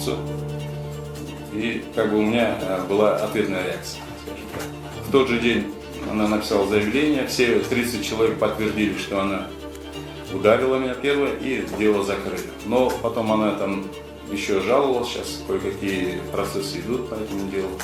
убийцу. И как бы у меня была ответная реакция, скажем так. В тот же день она написала заявление, все 30 человек подтвердили, что она ударила меня первая и дело закрыли. Но потом она там еще жаловалась, сейчас кое-какие процессы идут по этому делу.